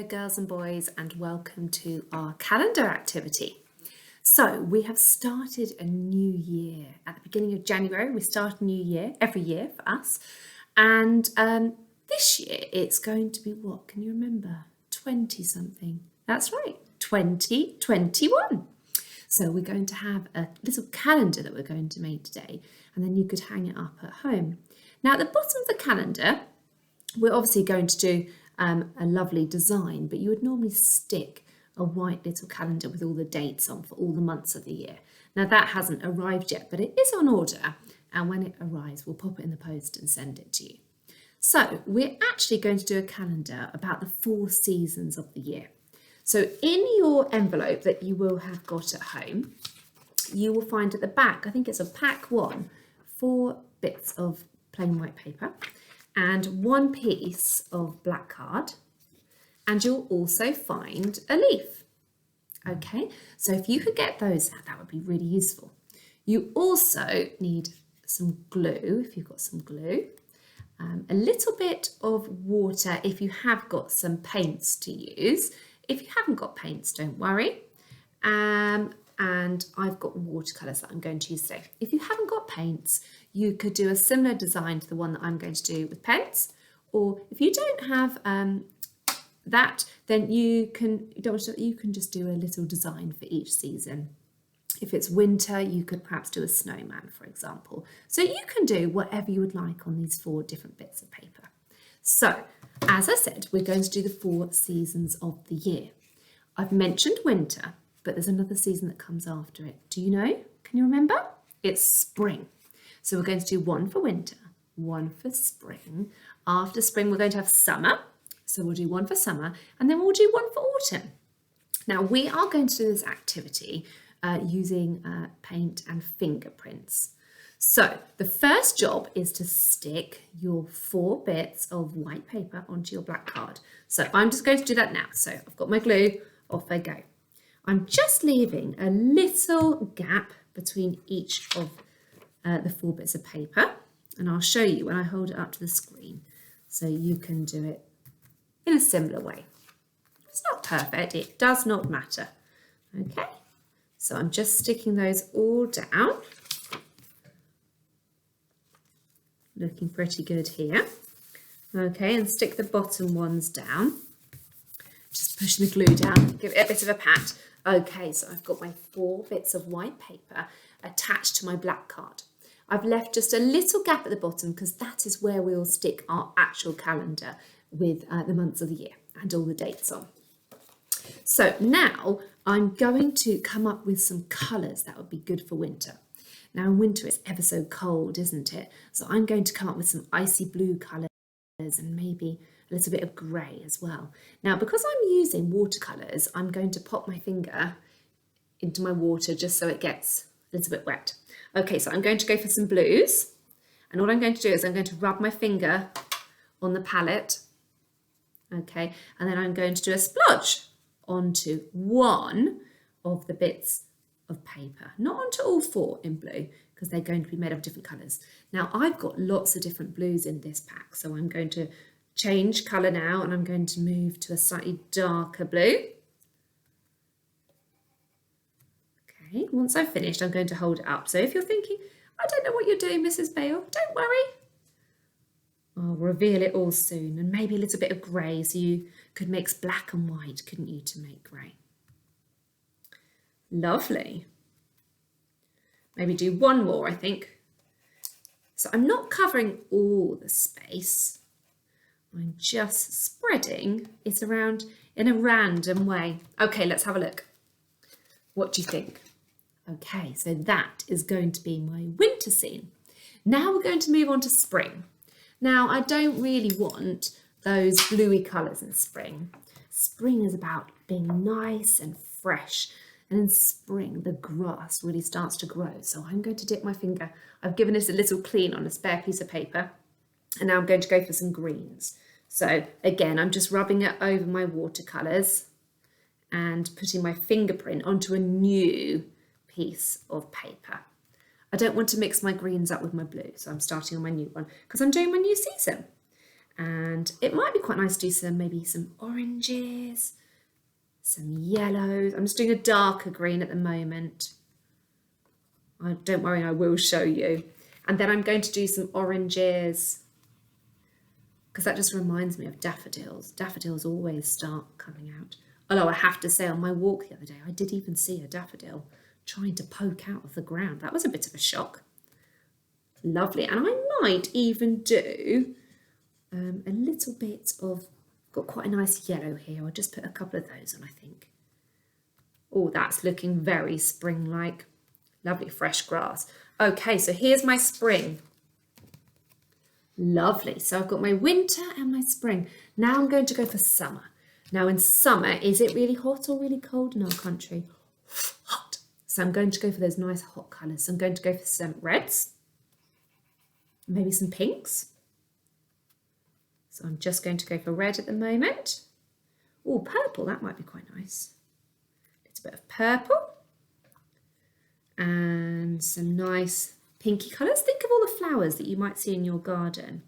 girls and boys, and welcome to our calendar activity. So we have started a new year at the beginning of January. We start a new year every year for us, and this year it's going to be what? Can you remember? 20 something. That's right, 2021. So we're going to have a little calendar that we're going to make today, and then you could hang it up at home. Now at the bottom of the calendar, we're obviously going to do a lovely design, but you would normally stick a white little calendar with all the dates on for all the months of the year. Now that hasn't arrived yet, but it is on order, and when it arrives we'll pop it in the post and send it to you. So we're actually going to do a calendar about the 4 seasons of the year. So in your envelope that you will have got at home, you will find at the back, I think it's a pack 1, 4 bits of plain white paper and 1 piece of black card, and you'll also find a leaf. Okay, so if you could get those out, that would be really useful. You also need some glue, if you've got some glue, a little bit of water if you have got some paints to use. If you haven't got paints, don't worry. And I've got watercolours that I'm going to use today. If you haven't got paints, you could do a similar design to the one that I'm going to do with pens. Or if you don't have that, then you can just do a little design for each season. If it's winter, you could perhaps do a snowman, for example. So you can do whatever you would like on these 4 different bits of paper. So, as I said, we're going to do the 4 seasons of the year. I've mentioned winter, but there's another season that comes after it. Do you know? Can you remember? It's spring. So we're going to do 1 for winter, 1 for spring. After spring, we're going to have summer. So we'll do 1 for summer, and then we'll do 1 for autumn. Now we are going to do this activity using paint and fingerprints. So the first job is to stick your 4 bits of white paper onto your black card. So I'm just going to do that now. So I've got my glue, off I go. I'm just leaving a little gap between each of the 4 bits of paper, and I'll show you when I hold it up to the screen so you can do it in a similar way. It's not perfect, it does not matter. Okay, so I'm just sticking those all down. Looking pretty good here. Okay, and stick the bottom ones down. Just pushing the glue down, give it a bit of a pat. Okay, so I've got my 4 bits of white paper attached to my black card. I've left just a little gap at the bottom because that is where we'll stick our actual calendar with the months of the year and all the dates on. So now I'm going to come up with some colours that would be good for winter. Now in winter it's ever so cold, isn't it? So I'm going to come up with some icy blue colours and maybe a little bit of grey as well. Now because I'm using watercolours, I'm going to pop my finger into my water just so it gets a little bit wet. Okay, so I'm going to go for some blues, and what I'm going to do is I'm going to rub my finger on the palette. Okay, and then I'm going to do a splodge onto 1 of the bits of paper, not onto all 4 in blue, because they're going to be made of different colours. Now I've got lots of different blues in this pack, so I'm going to change colour now, and I'm going to move to a slightly darker blue. Okay, once I've finished, I'm going to hold it up. So if you're thinking, I don't know what you're doing, Mrs Bale, don't worry. I'll reveal it all soon, and maybe a little bit of grey, so you could mix black and white, couldn't you, to make grey? Lovely. Maybe do 1 more, I think. So I'm not covering all the space. I'm just spreading it around in a random way. Okay, let's have a look. What do you think? Okay, so that is going to be my winter scene. Now we're going to move on to spring. Now, I don't really want those bluey colours in spring. Spring is about being nice and fresh. And in spring, the grass really starts to grow. So I'm going to dip my finger. I've given it a little clean on a spare piece of paper. And now I'm going to go for some greens. So again, I'm just rubbing it over my watercolours and putting my fingerprint onto a new piece of paper. I don't want to mix my greens up with my blue, so I'm starting on my new one because I'm doing my new season. And it might be quite nice to do maybe some oranges, some yellows. I'm just doing a darker green at the moment. Don't worry, I will show you. And then I'm going to do some oranges, because that just reminds me of daffodils. Daffodils always start coming out. Although I have to say, on my walk the other day, I did even see a daffodil trying to poke out of the ground. That was a bit of a shock. Lovely. And I might even do a little bit of, got quite a nice yellow here. I'll just put a couple of those on, I think. Oh, that's looking very spring-like. Lovely fresh grass. Okay, so here's my spring. Lovely. So I've got my winter and my spring. Now I'm going to go for summer. Now in summer, is it really hot or really cold in our country? Hot. So I'm going to go for those nice hot colours. So I'm going to go for some reds, maybe some pinks. So I'm just going to go for red at the moment. Oh, purple, that might be quite nice. A little bit of purple. And some nice pinky colours. Think of all the flowers that you might see in your garden.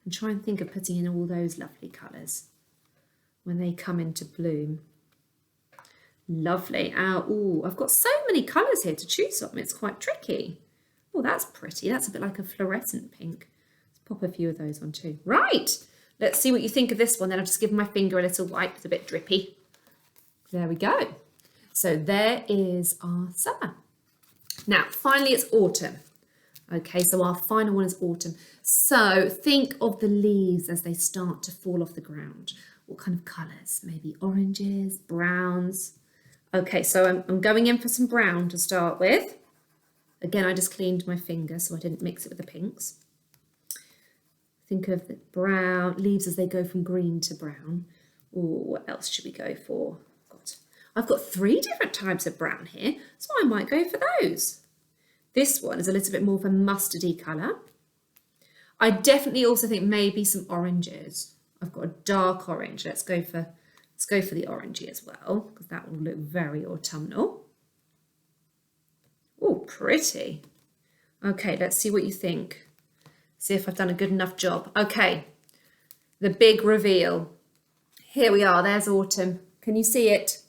And try and think of putting in all those lovely colours when they come into bloom. Lovely. Oh, I've got so many colours here to choose from. It's quite tricky. Oh, that's pretty. That's a bit like a fluorescent pink. Let's pop a few of those on too. Right. Let's see what you think of this one. Then I've just given my finger a little wipe. It's a bit drippy. There we go. So there is our summer. Now, finally, it's autumn. Okay, so our final one is autumn. So think of the leaves as they start to fall off the ground. What kind of colours? Maybe oranges, browns. Okay, so I'm going in for some brown to start with. Again, I just cleaned my finger so I didn't mix it with the pinks. Think of the brown leaves as they go from green to brown. Oh, what else should we go for? I've got 3 different types of brown here, so I might go for those. This one is a little bit more of a mustardy colour. I definitely also think maybe some oranges. I've got a dark orange. Let's go for the orangey as well, because that will look very autumnal. Oh, pretty. Okay, let's see what you think. See if I've done a good enough job. Okay, the big reveal. Here we are, there's autumn. Can you see it?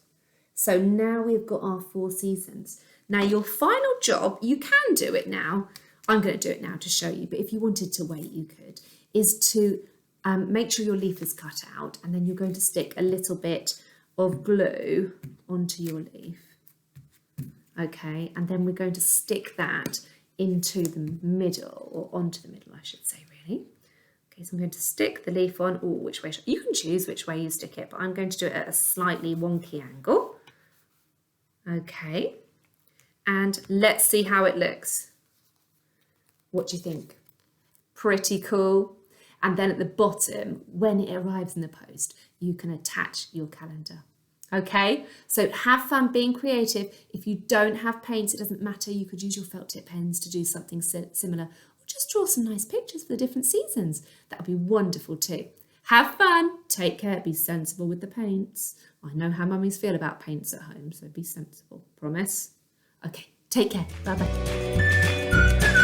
So now we've got our 4 seasons. Now your final job, you can do it now. I'm going to do it now to show you, but if you wanted to wait, you could, is to make sure your leaf is cut out, and then you're going to stick a little bit of glue onto your leaf. Okay, and then we're going to stick that into the middle, or onto the middle, I should say, really. Okay, so I'm going to stick the leaf on. Oh, which way? You can choose which way you stick it, but I'm going to do it at a slightly wonky angle. Okay, and let's see how it looks. What do you think? Pretty cool. And then at the bottom, when it arrives in the post, you can attach your calendar. Okay, so have fun being creative. If you don't have paints, it doesn't matter. You could use your felt tip pens to do something similar, or just draw some nice pictures for the different seasons. That would be wonderful too. Have fun, take care, be sensible with the paints. I know how mummies feel about paints at home, so be sensible, promise? Okay, take care, bye-bye.